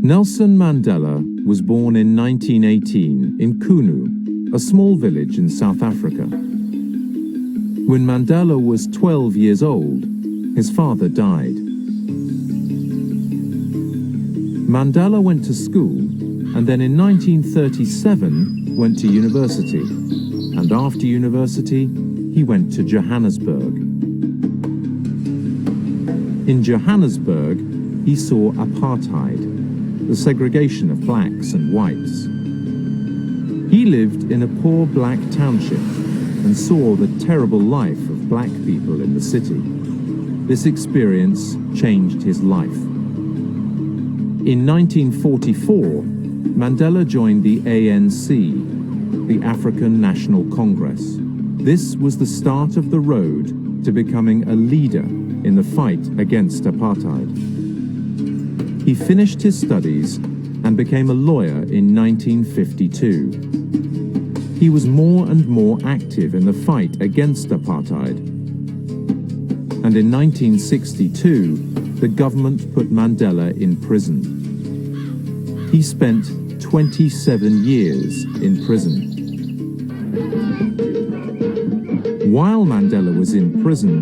Nelson Mandela was born in 1918 in Kunu, a small village in South Africa. When Mandela was 12 years old, his father died. Mandela went to school and then in 1937 went to university, and after university he went to Johannesburg. In Johannesburg he saw apartheid, the segregation of blacks and whites. He lived in a poor black township and saw the terrible life of black people in the city. This experience changed his life. In 1944, Mandela joined the ANC, the African National Congress. This was the start of the road to becoming a leader in the fight against apartheid. He finished his studies and became a lawyer in 1952. He was more and more active in the fight against apartheid. And in 1962, the government put Mandela in prison. He spent 27 years in prison. While Mandela was in prison,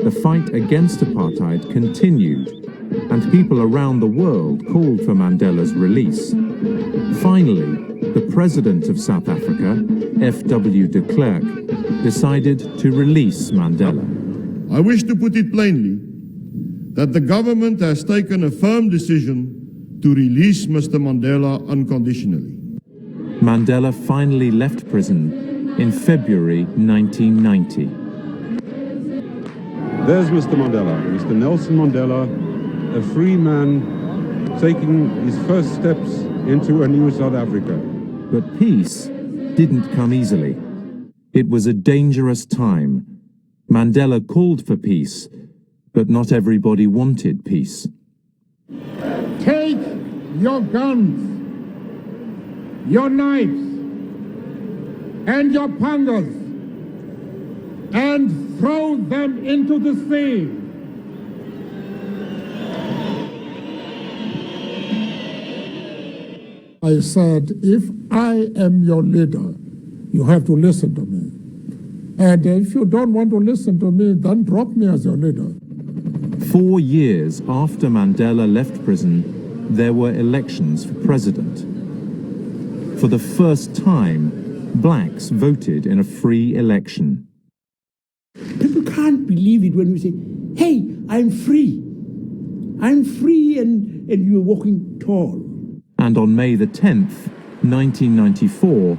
the fight against apartheid continued, and people around the world called for Mandela's release. Finally, the President of South Africa, F.W. de Klerk, decided to release Mandela. I wish to put it plainly that the government has taken a firm decision to release Mr. Mandela unconditionally. Mandela finally left prison in February 1990. There's Mr. Mandela, Mr. Nelson Mandela, a free man taking his first steps into a new South Africa. But peace didn't come easily. It was a dangerous time. Mandela called for peace, but not everybody wanted peace. Take your guns, your knives, and your pangas, and throw them into the sea. I said, if I am your leader, you have to listen to me. And if you don't want to listen to me, then drop me as your leader. 4 years after Mandela left prison, there were elections for president. For the first time, blacks voted in a free election. People can't believe it when you say, hey, I'm free. I'm free and you're walking tall. And on May the 10th, 1994,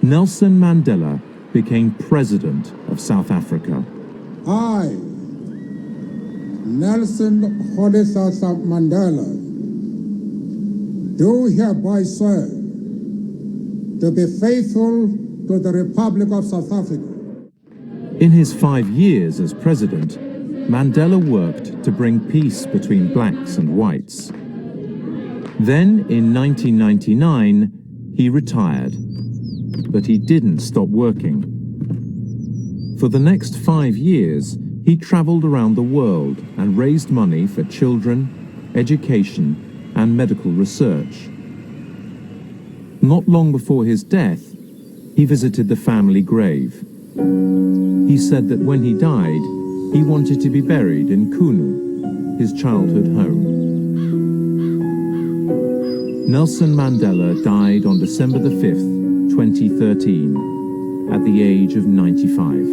Nelson Mandela became president of South Africa. I, Nelson Mandela, do hereby swear to be faithful to the Republic of South Africa. In his 5 years as president, Mandela worked to bring peace between blacks and whites. Then, in 1999, he retired, but he didn't stop working. For the next 5 years, he traveled around the world and raised money for children, education, and medical research. Not long before his death, he visited the family grave. He said that when he died, he wanted to be buried in Kunu, his childhood home. Nelson Mandela died on December the 5th, 2013, at the age of 95.